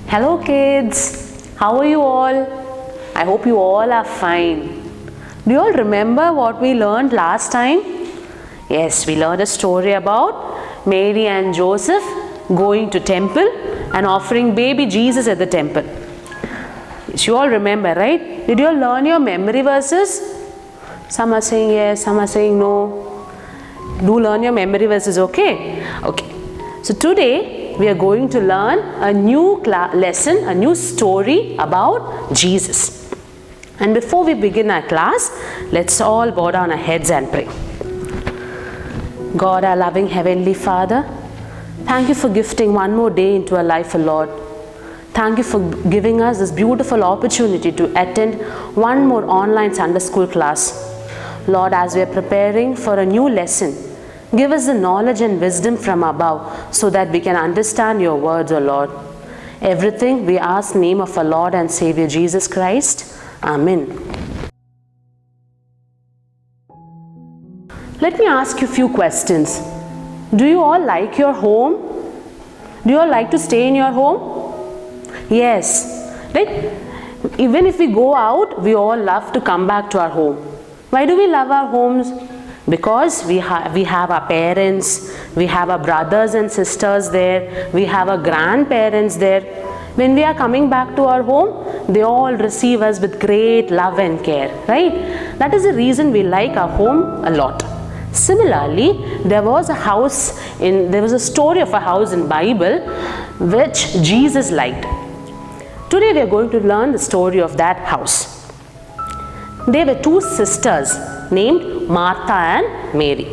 Hello kids, how are you all? I hope you all are fine. Do you all remember what we learned last time? Yes, we learned a story about Mary and Joseph going to temple and offering baby Jesus at the temple. Yes, you all remember, right? Did you all learn your memory verses? Some are saying yes, some are saying no. Do learn your memory verses, okay? Okay. So today we are going to learn a new lesson, a new story about Jesus. And before we begin our class, let's all bow down our heads and pray. God, our loving Heavenly Father, thank you for gifting one more day into our life, Lord. Thank you for giving us this beautiful opportunity to attend one more online Sunday school class. Lord, as we are preparing for a new lesson, give us the knowledge and wisdom from above so that we can understand your words, O Lord. Everything we ask in the name of our Lord and Savior Jesus Christ. Amen. Let me ask you a few questions. Do you all like your home? Do you all like to stay in your home? Yes. Right? Even if we go out, we all love to come back to our home. Why do we love our homes? Because we have our parents, we have our brothers and sisters there, we have our grandparents there. When we are coming back to our home, they all receive us with great love and care, right? That is the reason we like our home a lot. Similarly, there was a story of a house in Bible which Jesus liked. Today we are going to learn the story of that house. There were two sisters named Martha and Mary.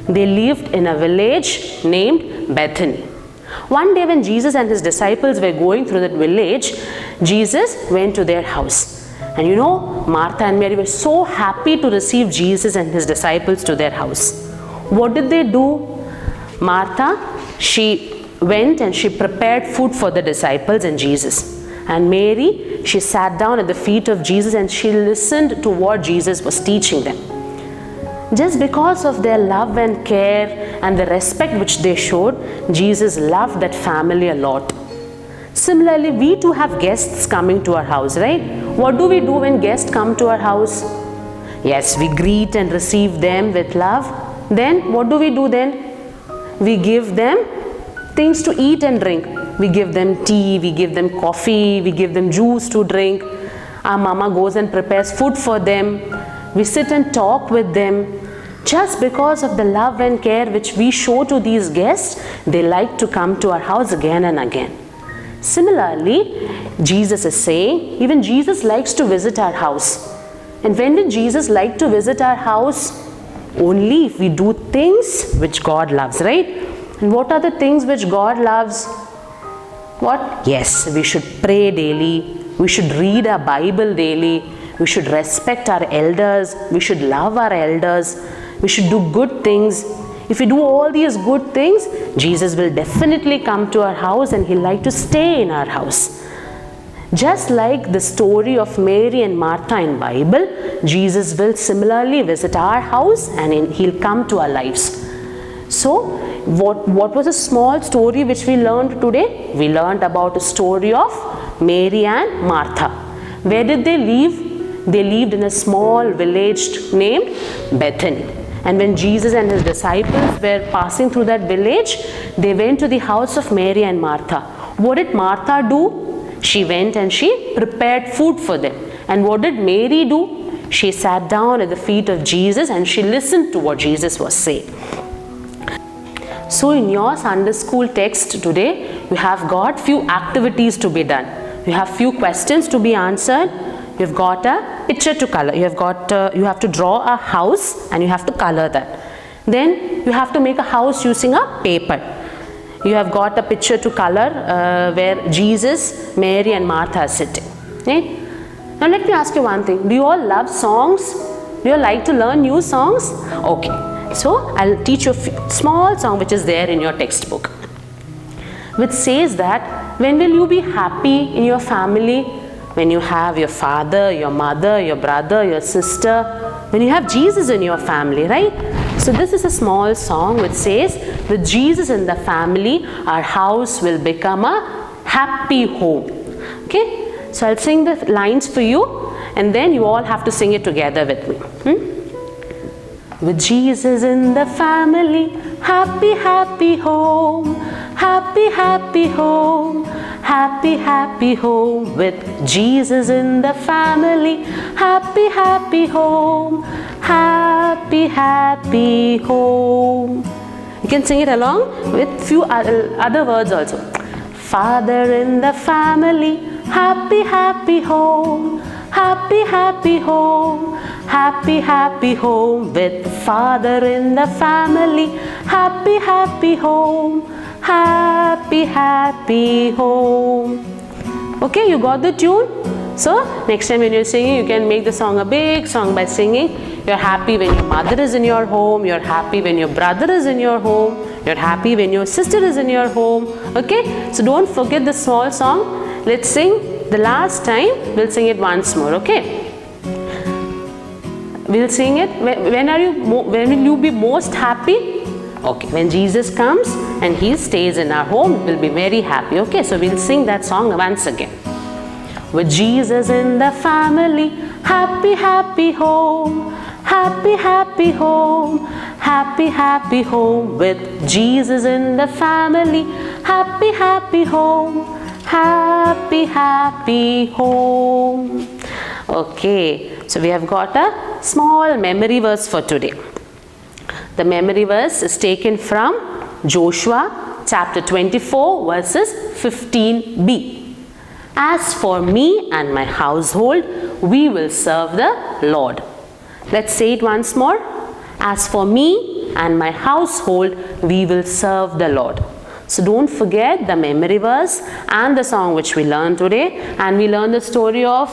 They lived in a village named Bethany. One day when Jesus and his disciples were going through that village, Jesus went to their house. And you know, Martha and Mary were so happy to receive Jesus and his disciples to their house. What did they do? Martha, she went and she prepared food for the disciples and Jesus. And Mary, she sat down at the feet of Jesus and she listened to what Jesus was teaching them. Just because of their love and care and the respect which they showed, Jesus loved that family a lot. Similarly, we too have guests coming to our house, right? What do we do when guests come to our house? Yes, we greet and receive them with love. Then, what do we do then? We give them things to eat and drink. We give them tea, we give them coffee, we give them juice to drink. Our mama goes and prepares food for them. We sit and talk with them. Just because of the love and care which we show to these guests, they like to come to our house again and again. Similarly, Jesus is saying, even Jesus likes to visit our house. And when did Jesus like to visit our house? Only if we do things which God loves, right? And what are the things which God loves? What? Yes, we should pray daily. We should read our Bible daily. We should respect our elders. We should love our elders. We should do good things. If we do all these good things, Jesus will definitely come to our house and he'll like to stay in our house. Just like the story of Mary and Martha in Bible, Jesus will similarly visit our house and he'll come to our lives. So, what was a small story which we learned today? We learned about a story of Mary and Martha. Where did they live? They lived in a small village named Bethany. And when Jesus and his disciples were passing through that village, they went to the house of Mary and Martha. What did Martha do? She went and she prepared food for them. And what did Mary do? She sat down at the feet of Jesus and she listened to what Jesus was saying. So in your Sunday school text today, you have got few activities to be done. You have few questions to be answered. You've got a picture to color. You have to draw a house and you have to color that. Then you have to make a house using a paper. You have got a picture to color where Jesus, Mary and Martha are sitting. Right? Now let me ask you one thing. Do you all love songs? Do you all like to learn new songs? Okay. So I'll teach you a small song which is there in your textbook, which says that when will you be happy in your family? When you have your father, your mother, your brother, your sister, when you have Jesus in your family, right? So this is a small song which says, with Jesus in the family, our house will become a happy home. Okay, so I'll sing the lines for you, and then you all have to sing it together with me. With Jesus in the family, happy, happy home. Happy, happy home. Happy, happy home. With Jesus in the family, happy, happy home. Happy, happy home. You can sing it along with few other words also. Father in the family, happy, happy home. Happy, happy home. Happy, happy home. With Father in the family, happy, happy home. Happy, happy home. Okay, you got the tune? So next time when you're singing, you can make the song a big song by singing. You're happy when your mother is in your home. You're happy when your brother is in your home. You're happy when your sister is in your home. Okay, so don't forget the small song. Let's sing the last time. We'll sing it once more. Okay, we'll sing it. When will you be most happy? Okay, when Jesus comes and He stays in our home, we'll be very happy. Okay, so we'll sing that song once again. With Jesus in the family, happy, happy home. Happy, happy home. Happy, happy home. With Jesus in the family, happy, happy home. Happy, happy home. Okay, so we have got a small memory verse for today. The memory verse is taken from Joshua chapter 24 verses 15b. As for me and my household, we will serve the Lord. Let's say it once more. As for me and my household, we will serve the Lord. So don't forget the memory verse and the song which we learned today. And we learned the story of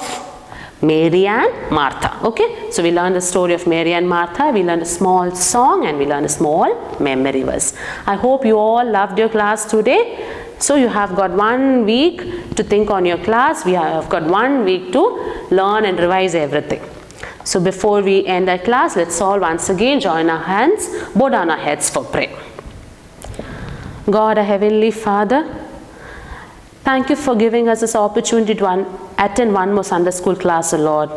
Mary and Martha. Okay, so we learned the story of Mary and Martha. We learned a small song and we learned a small memory verse. I hope you all loved your class today. So you have got 1 week to think on your class. We have got 1 week to learn and revise everything. So before we end our class, let's all once again join our hands, bow down our heads for prayer. God, our Heavenly Father, thank you for giving us this opportunity to attend one more Sunday school class, Lord.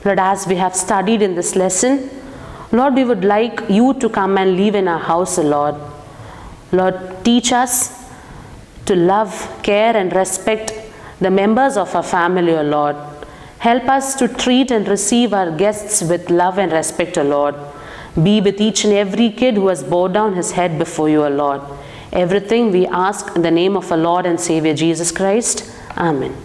Lord, as we have studied in this lesson, Lord, we would like you to come and live in our house, Lord. Lord, teach us to love, care and respect the members of our family, O Lord. Help us to treat and receive our guests with love and respect, O Lord. Be with each and every kid who has bowed down his head before you, O Lord. Everything we ask in the name of our Lord and Savior Jesus Christ. Amen.